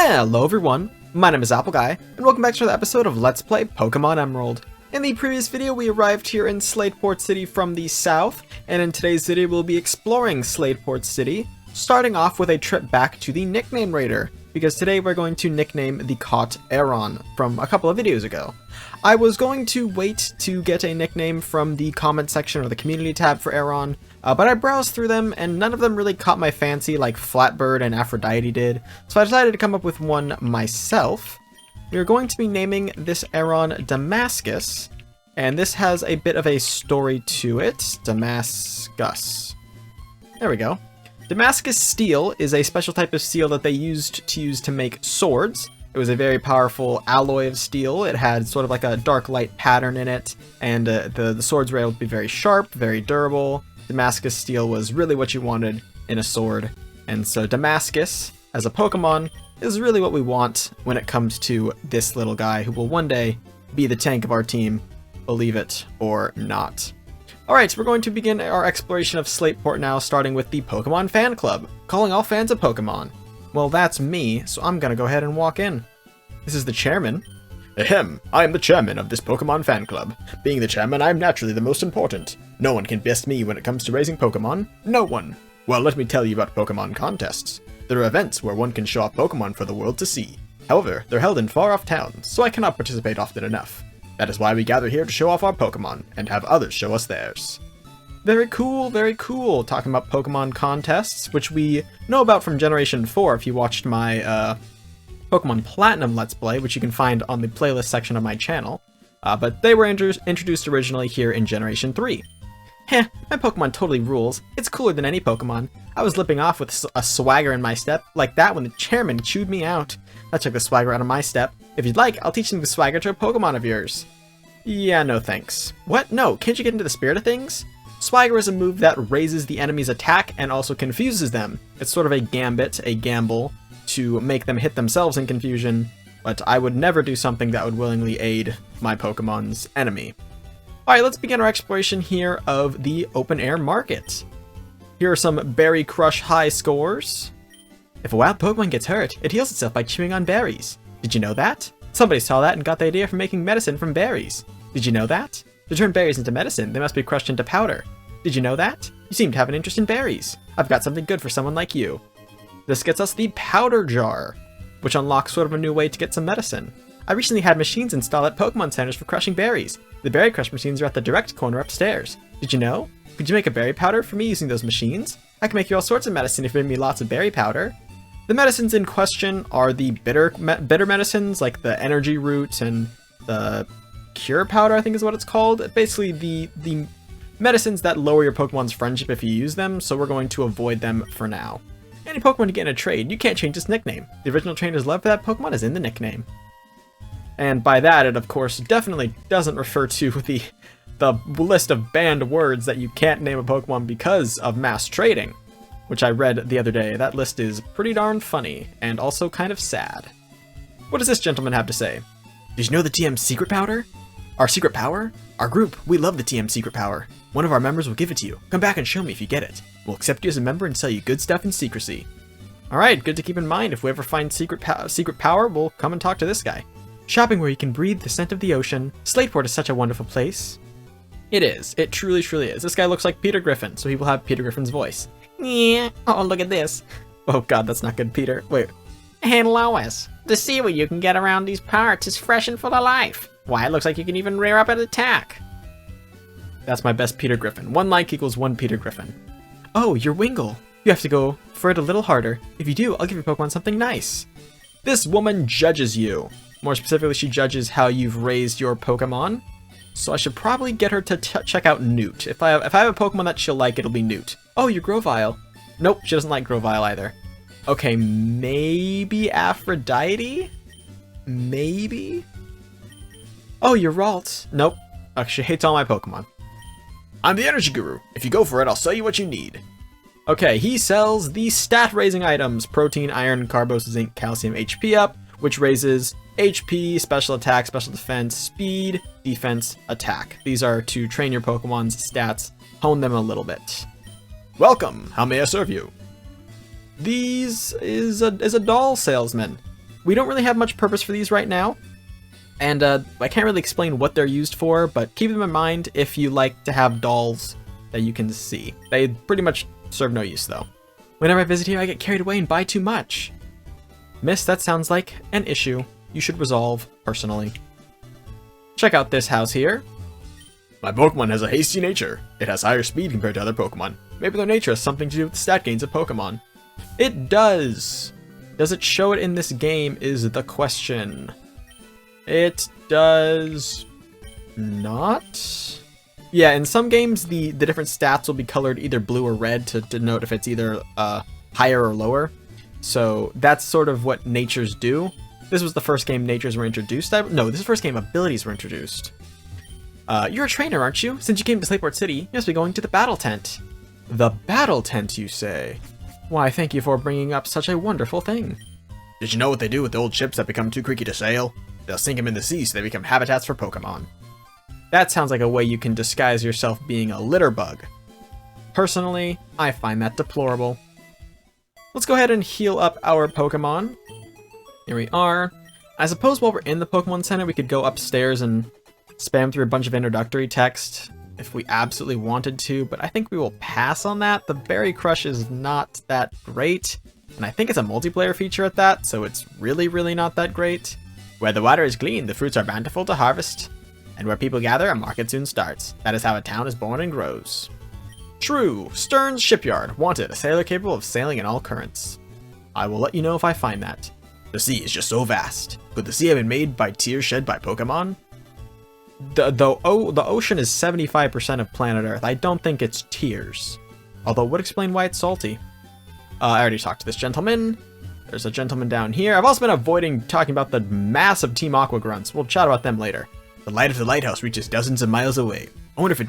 Hello everyone, my name is Apple Guy, and welcome back to another episode of Let's Play Pokémon Emerald. In the previous video, we arrived here in Slateport City from the south, and in today's video we'll be exploring Slateport City, starting off with a trip back to the Nickname Raider, because today we're going to nickname the Caught Aron from a couple of videos ago. I was going to wait to get a nickname from the comment section or the community tab for Aron, but I browsed through them and none of them really caught my fancy like Flatbird and Aphrodite did, so I decided to come up with one myself. We're going to be naming this Aron Damascus, and this has a bit of a story to it. Damascus. There we go. Damascus steel is a special type of steel that they used to make swords. It was a very powerful alloy of steel. It had sort of like a dark light pattern in it, and the swords were able to be very sharp, very durable. Damascus steel was really what you wanted in a sword, and so Damascus, as a Pokemon, is really what we want when it comes to this little guy who will one day be the tank of our team, believe it or not. Alright, so we're going to begin our exploration of Slateport now, starting with the Pokemon Fan Club, calling all fans of Pokemon. Well, that's me, so I'm gonna go ahead and walk in. This is the chairman. Ahem, I am the chairman of this Pokemon fan club. Being the chairman, I am naturally the most important. No one can best me when it comes to raising Pokemon. No one. Well, let me tell you about Pokemon contests. There are events where one can show off Pokemon for the world to see. However, they're held in far-off towns, so I cannot participate often enough. That is why we gather here to show off our Pokemon, and have others show us theirs. Very cool, very cool. Talking about Pokemon contests, which we know about from Generation 4 if you watched my Pokemon Platinum Let's Play, which you can find on the playlist section of my channel. But they were introduced originally here in Generation 3. Heh, my Pokemon totally rules. It's cooler than any Pokemon. I was lipping off with a swagger in my step like that when the chairman chewed me out. That took the swagger out of my step. If you'd like, I'll teach them the swagger to a Pokemon of yours. Yeah, no thanks. What? No, can't you get into the spirit of things? Swagger is a move that raises the enemy's attack and also confuses them. It's sort of a gambit, a gamble, to make them hit themselves in confusion, but I would never do something that would willingly aid my Pokemon's enemy. Alright, let's begin our exploration here of the open air market. Here are some Berry Crush high scores. If a wild Pokemon gets hurt, it heals itself by chewing on berries. Did you know that? Somebody saw that and got the idea for making medicine from berries. Did you know that? To turn berries into medicine, they must be crushed into powder. Did you know that? You seem to have an interest in berries. I've got something good for someone like you. This gets us the Powder Jar, which unlocks sort of a new way to get some medicine. I recently had machines installed at Pokemon centers for crushing berries. The berry crush machines are at the direct corner upstairs. Did you know? Could you make a berry powder for me using those machines? I can make you all sorts of medicine if you give me lots of berry powder. The medicines in question are the bitter medicines, like the energy root and the cure powder, I think is what it's called. Basically the medicines that lower your Pokemon's friendship if you use them, so we're going to avoid them for now. Any Pokemon you get in a trade, you can't change its nickname. The original trainer's love for that Pokemon is in the nickname. And by that, it of course definitely doesn't refer to the list of banned words that you can't name a Pokemon because of mass trading, which I read the other day. That list is pretty darn funny, and also kind of sad. What does this gentleman have to say? Did you know the TM secret powder? Our secret power? Our group, we love the TM secret power. One of our members will give it to you. Come back and show me if you get it. We'll accept you as a member and sell you good stuff in secrecy. Alright, good to keep in mind. If we ever find secret power, we'll come and talk to this guy. Shopping where you can breathe the scent of the ocean. Slateport is such a wonderful place. It is. It truly, truly is. This guy looks like Peter Griffin, so he will have Peter Griffin's voice. Yeah. Oh, look at this. Oh god, that's not good, Peter. Wait. Hey Lois, the seaweed you can get around these parts is fresh and full of life. Why, it looks like you can even rear up and attack. That's my best Peter Griffin. 1 like equals 1 Peter Griffin. Oh, you're Wingull. You have to go for it a little harder. If you do, I'll give your Pokemon something nice. This woman judges you. More specifically, she judges how you've raised your Pokemon. So I should probably get her to check out Newt. If I have a Pokemon that she'll like, it'll be Newt. Oh, you're Grovyle. Nope, she doesn't like Grovyle either. Okay, maybe Aphrodite? Maybe? Oh, you're Ralt. Nope. She hates all my Pokemon. I'm the Energy Guru. If you go for it, I'll sell you what you need. Okay, he sells the stat-raising items. Protein, Iron, Carbos, Zinc, Calcium, HP up, which raises HP, Special Attack, Special Defense, Speed, Defense, Attack. These are to train your Pokemon's stats, hone them a little bit. Welcome. How may I serve you? These is a doll salesman. We don't really have much purpose for these right now, and I can't really explain what they're used for, but keep them in mind if you like to have dolls that you can see. They pretty much serve no use, though. Whenever I visit here, I get carried away and buy too much. Miss, that sounds like an issue you should resolve personally. Check out this house here. My Pokemon has a hasty nature. It has higher speed compared to other Pokemon. Maybe their nature has something to do with the stat gains of Pokemon. It does. Does it show it in this game is the question. It does not. Yeah, in some games, the different stats will be colored either blue or red to denote if it's either higher or lower. So that's sort of what natures do. This was the first game natures were introduced. No, this is the first game abilities were introduced. You're a trainer, aren't you? Since you came to Slateport City, you must be going to the battle tent. The battle tent, you say? Why, thank you for bringing up such a wonderful thing. Did you know what they do with the old ships that become too creaky to sail? They'll sink them in the sea so they become habitats for Pokemon. That sounds like a way you can disguise yourself being a litter bug. Personally, I find that deplorable. Let's go ahead and heal up our Pokemon. Here we are. I suppose while we're in the Pokemon Center, we could go upstairs and spam through a bunch of introductory text if we absolutely wanted to, but I think we will pass on that. The Berry Crush is not that great, and I think it's a multiplayer feature at that, so it's really not that great. Where the water is clean, the fruits are bountiful to harvest. And where people gather, a market soon starts. That is how a town is born and grows. True. Stern's Shipyard. Wanted, a sailor capable of sailing in all currents. I will let you know if I find that. The sea is just so vast. Could the sea have been made by tears shed by Pokemon? The ocean is 75% of planet Earth. I don't think it's tears. Although it would explain why it's salty. I already talked to this gentleman. There's a gentleman down here. I've also been avoiding talking about the massive Team Aqua grunts. We'll chat about them later. The light of the lighthouse reaches dozens of miles away. I wonder if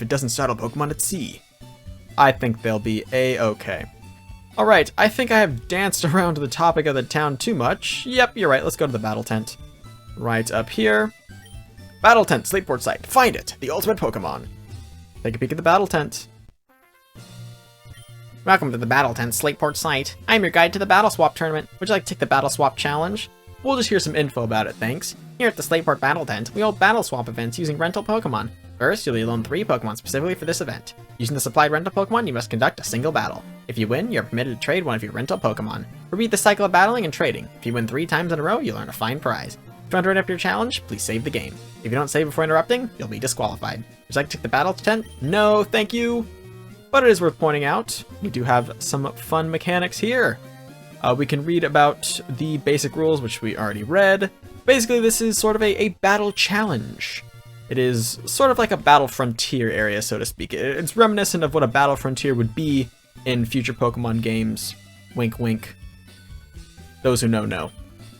it doesn't startle Pokemon at sea. I think they'll be a-okay. Alright, I think I have danced around the topic of the town too much. Yep, you're right. Let's go to the battle tent. Right up here. Battle tent, Slateport site. Find it. The ultimate Pokemon. Take a peek at the battle tent. Welcome to the battle tent, Slateport site. I'm your guide to the battle swap tournament. Would you like to take the battle swap challenge? We'll just hear some info about it, thanks. Here at the Slateport Battle Tent, we hold battle swap events using rental Pokemon. First, you'll be loaned 3 Pokemon specifically for this event. Using the supplied rental Pokemon, you must conduct a single battle. If you win, you're permitted to trade one of your rental Pokemon. Repeat the cycle of battling and trading. If you win 3 times in a row, you'll earn a fine prize. If you want to interrupt your challenge, please save the game. If you don't save before interrupting, you'll be disqualified. Would you like to take the battle tent? No, thank you. But it is worth pointing out, we do have some fun mechanics here. We can read about the basic rules, which we already read. Basically, this is sort of a battle challenge. It is sort of like a battle frontier area, so to speak. It's reminiscent of what a battle frontier would be in future Pokemon games. Wink, wink. Those who know, know.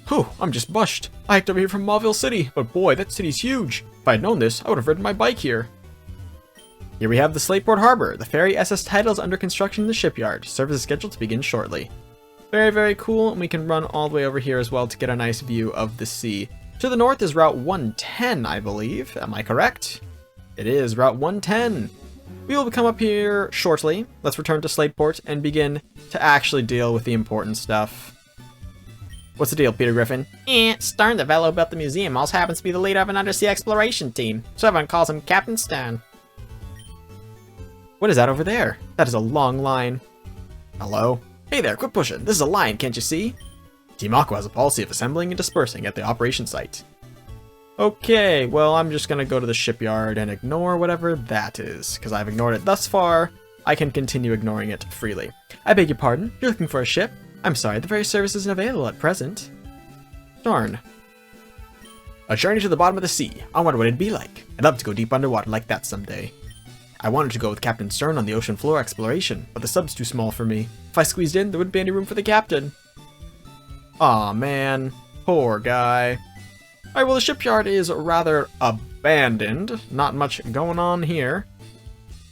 Whew, I'm just bushed. I hiked over here from Mauville City, but boy, that city's huge. If I had known this, I would have ridden my bike here. Here we have the Slateport Harbor. The ferry SS Tidal is under construction in the shipyard. Service is scheduled to begin shortly. Very cool, and we can run all the way over here as well to get a nice view of the sea. To the north is Route 110, I believe. Am I correct? It is Route 110. We will come up here shortly. Let's return to Slateport and begin to actually deal with the important stuff. What's the deal, Peter Griffin? Stern, the fellow who built the museum, also happens to be the leader of an undersea exploration team, so everyone calls him Captain Stern. What is that over there? That is a long line. Hello? Hey there, quit pushing. This is a line, can't you see? Team Aqua has a policy of assembling and dispersing at the operation site. Okay, well, I'm just gonna go to the shipyard and ignore whatever that is, because I've ignored it thus far. I can continue ignoring it freely. I beg your pardon, you're looking for a ship? I'm sorry, the very service isn't available at present. Darn. A journey to the bottom of the sea. I wonder what it'd be like. I'd love to go deep underwater like that someday. I wanted to go with Captain Stern on the ocean floor exploration, but the sub's too small for me. If I squeezed in, there wouldn't be any room for the captain. Aw, man. Poor guy. Alright, well, the shipyard is rather abandoned. Not much going on here.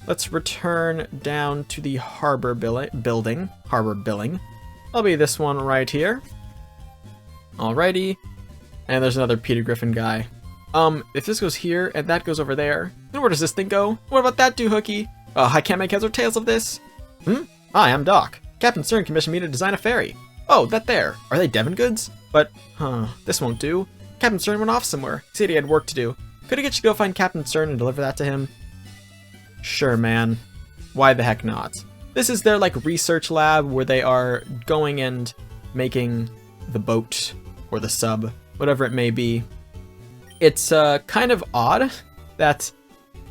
Let's return down to the harbor building. Harbor billing. That'll be this one right here. Alrighty. And there's another Peter Griffin guy. If this goes here and that goes over there, then where does this thing go? What about that doohickey? I can't make heads or tails of this. Hi, I'm Doc. Captain Stern commissioned me to design a ferry. Oh, that there. Are they Devon goods? But, this won't do. Captain Stern went off somewhere. He said he had work to do. Could I get you to go find Captain Stern and deliver that to him? Sure, man. Why the heck not? This is their, like, research lab where they are going and making the boat or the sub, whatever it may be. It's kind of odd that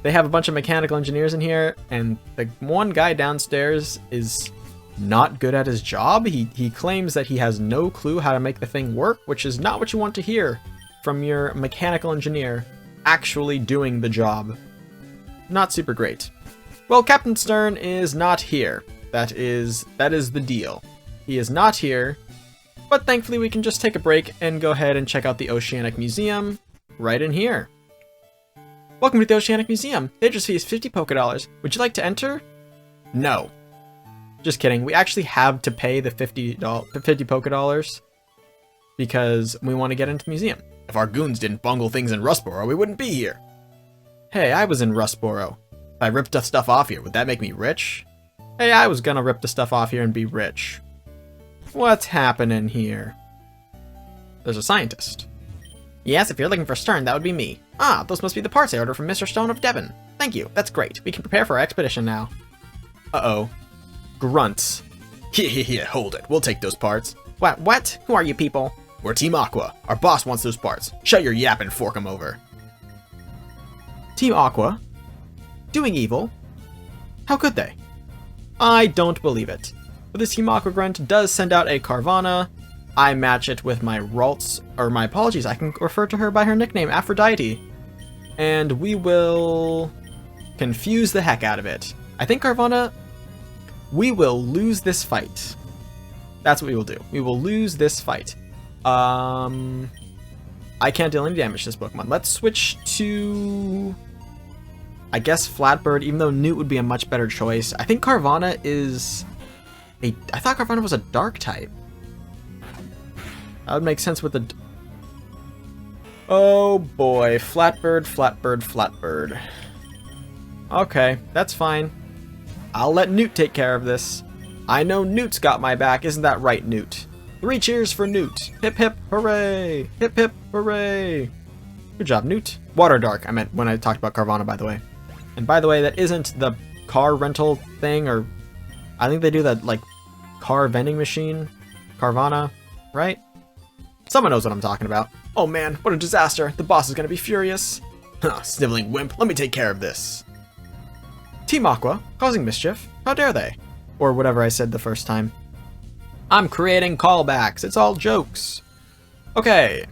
they have a bunch of mechanical engineers in here, and the one guy downstairs is not good at his job. He claims that he has no clue how to make the thing work, which is not what you want to hear from your mechanical engineer actually doing the job. Not super great. Well, Captain Stern is not here. That is the deal. He is not here, but thankfully we can just take a break and go ahead and check out the Oceanic Museum right in here. Welcome to the Oceanic Museum. The entrance fee is 50 Pokédollars. Would you like to enter? No. Just kidding. We actually have to pay the 50 Pokédollars because we want to get into the museum. If our goons didn't bungle things in Rustboro, we wouldn't be here. Hey, I was in Rustboro. If I ripped the stuff off here, would that make me rich? Hey, I was gonna rip the stuff off here and be rich. What's happening here? There's a scientist. Yes, if you're looking for Stern, that would be me. Ah, those must be the parts I ordered from Mr. Stone of Devon. Thank you, that's great. We can prepare for our expedition now. Uh-oh. Grunts. Yeah, hold it. We'll take those parts. What? Who are you people? We're Team Aqua. Our boss wants those parts. Shut your yap and fork 'em over. Team Aqua? Doing evil? How could they? I don't believe it. But this Team Aqua grunt does send out a Carvana. I match it with my Ralts, or my apologies, I can refer to her by her nickname, Aphrodite. And we will confuse the heck out of it. I think Carvana, we will lose this fight. That's what we will do. We will lose this fight. I can't deal any damage to this Pokemon. Let's switch to, I guess, Flatbird, even though Newt would be a much better choice. I think Carvana is I thought Carvana was a dark type. That would make sense with the... Oh boy, Flatbird. Okay, that's fine. I'll let Newt take care of this. I know Newt's got my back, isn't that right, Newt? 3 cheers for Newt. Hip hip hooray! Hip hip hooray! Good job, Newt. Water Dark, I meant when I talked about Carvana, by the way. And by the way, that isn't the car rental thing, or... I think they do that, like, car vending machine. Carvana, right? Someone knows what I'm talking about. Oh man, what a disaster. The boss is gonna be furious. Huh, sniveling wimp, let me take care of this. Team Aqua, causing mischief. How dare they? Or whatever I said the first time. I'm creating callbacks. It's all jokes. Okay.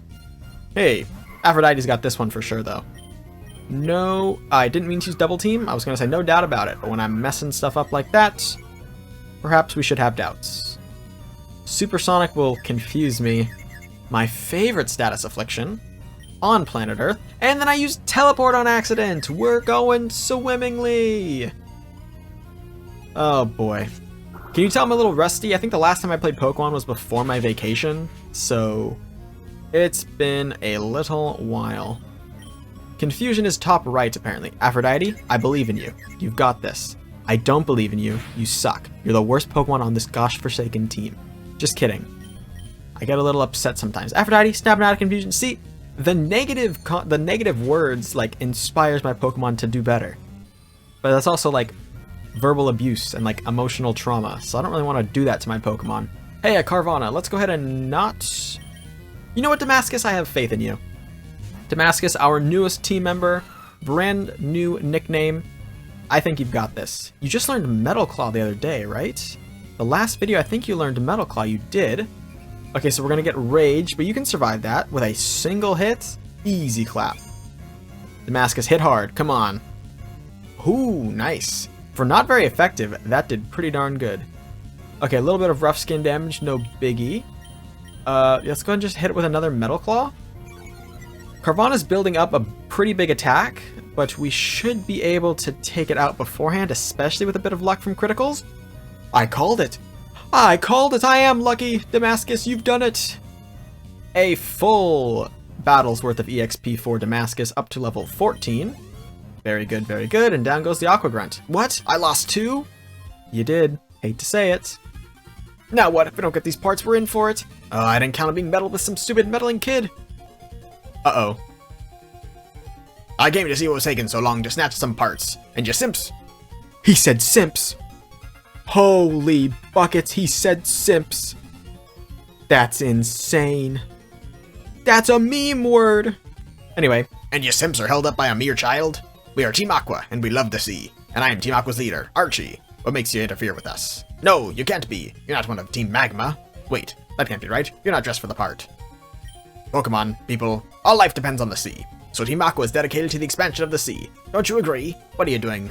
Hey, Aphrodite's got this one for sure, though. No, I didn't mean to use double team. I was going to say no doubt about it. But when I'm messing stuff up like that, perhaps we should have doubts. Supersonic will confuse me. My favorite status affliction on planet Earth. And then I used teleport on accident. We're going swimmingly. Oh boy. Can you tell I'm a little rusty? I think the last time I played Pokemon was before my vacation, so it's been a little while. Confusion is top right, apparently. Aphrodite, I believe in you. You've got this. I don't believe in you. You suck. You're the worst Pokemon on this gosh-forsaken team. Just kidding. I get a little upset sometimes. Aphrodite, snapping out of confusion. See, the negative words, like, inspires my Pokemon to do better. But that's also, like, verbal abuse and like emotional trauma, so I don't really want to do that to my Pokemon. Hey, Carvana, let's go ahead and not... You know what, Damascus? I have faith in you. Damascus, our newest team member, brand new nickname. I think you've got this. You just learned Metal Claw the other day, right? The last video, I think you learned Metal Claw. You did. Okay, so we're gonna get Rage, but you can survive that with a single hit. Easy clap. Damascus, hit hard. Come on. Ooh, nice. For not very effective, that did pretty darn good. Okay, a little bit of rough skin damage, no biggie. Let's go ahead and just hit it with another Metal Claw. Carvana's building up a pretty big attack, but we should be able to take it out beforehand, especially with a bit of luck from criticals. I called it. I called it. I am lucky. Damascus, you've done it. A full battle's worth of EXP for Damascus up to level 14. Very good, very good. And down goes the Aqua Grunt. What? I lost 2? You did. Hate to say it. Now what? If we don't get these parts, we're in for it. I didn't count on being meddled with some stupid meddling kid. Uh-oh. I came to see what was taking so long to snatch some parts, and you simps. He said simps. Holy buckets, he said simps. That's insane. That's a meme word. Anyway. And you simps are held up by a mere child? We are Team Aqua, and we love the sea. And I am Team Aqua's leader, Archie. What makes you interfere with us? No, you can't be. You're not one of Team Magma. Wait, that can't be right. You're not dressed for the part. Pokemon, people, all life depends on the sea. So Team Aqua is dedicated to the expansion of the sea. Don't you agree? What are you doing?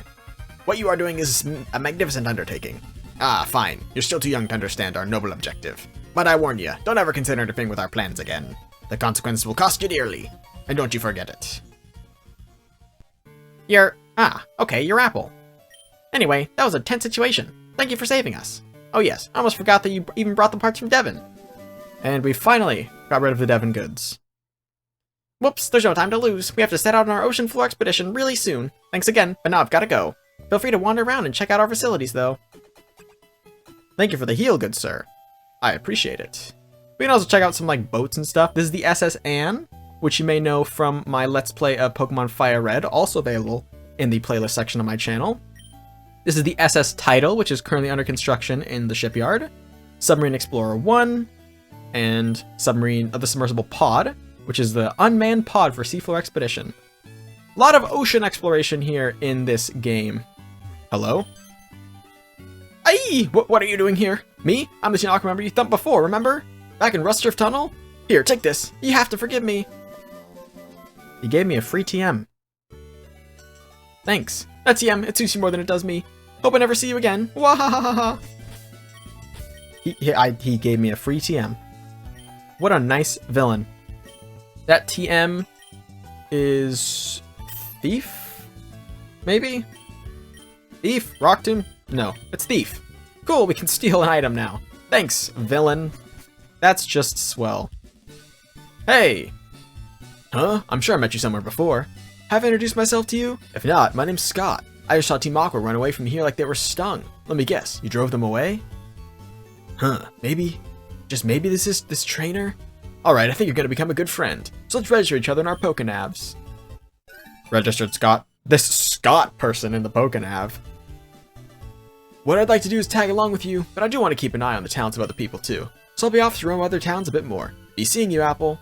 What you are doing is a magnificent undertaking. Ah, fine. You're still too young to understand our noble objective. But I warn you, don't ever consider interfering with our plans again. The consequences will cost you dearly. And don't you forget it. Okay, you're Apple. Anyway, that was a tense situation. Thank you for saving us. Oh yes, I almost forgot that you even brought the parts from Devon. And we finally got rid of the Devon goods. Whoops, there's no time to lose. We have to set out on our ocean floor expedition really soon. Thanks again, but now I've got to go. Feel free to wander around and check out our facilities, though. Thank you for the heal, good sir. I appreciate it. We can also check out some, boats and stuff. This is the SS Anne, which you may know from my Let's Play of Pokemon FireRed, also available in the playlist section of my channel. This is the SS Title, which is currently under construction in the shipyard. Submarine Explorer 1, and Submarine of the Submersible Pod, which is the unmanned pod for seafloor expedition. A lot of ocean exploration here in this game. Hello? Aye! What are you doing here? Me? I'm the Team Aqua member you thumped before, remember? Back in Rustsurf Tunnel? Here, take this. You have to forgive me. He gave me a free TM. Thanks. That TM, it suits you more than it does me. Hope I never see you again. Wahahaha. He gave me a free TM. What a nice villain. That TM is Thief? Maybe? Thief? Rock Tomb? No, it's Thief. Cool, we can steal an item now. Thanks, villain. That's just swell. Hey! Huh? I'm sure I met you somewhere before. Have I introduced myself to you? If not, my name's Scott. I just saw Team Aqua run away from here like they were stung. Let me guess, you drove them away? Huh, maybe? Just maybe this is this trainer? Alright, I think you're gonna become a good friend. So let's register each other in our Pokenaves. Registered Scott. This Scott person in the Pokenav. What I'd like to do is tag along with you, but I do want to keep an eye on the talents of other people too. So I'll be off to roam other towns a bit more. Be seeing you, Apple.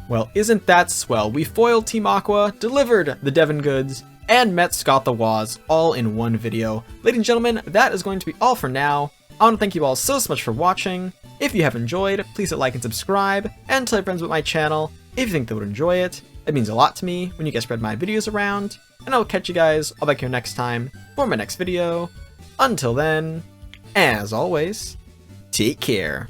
Well, isn't that swell? We foiled Team Aqua, delivered the Devon goods, and met Scott the Waz all in one video. Ladies and gentlemen, that is going to be all for now. I want to thank you all so much for watching. If you have enjoyed, please hit like and subscribe, and tell your friends about my channel if you think they would enjoy it. It means a lot to me when you guys spread my videos around, and I'll catch you guys all back here next time for my next video. Until then, as always, take care.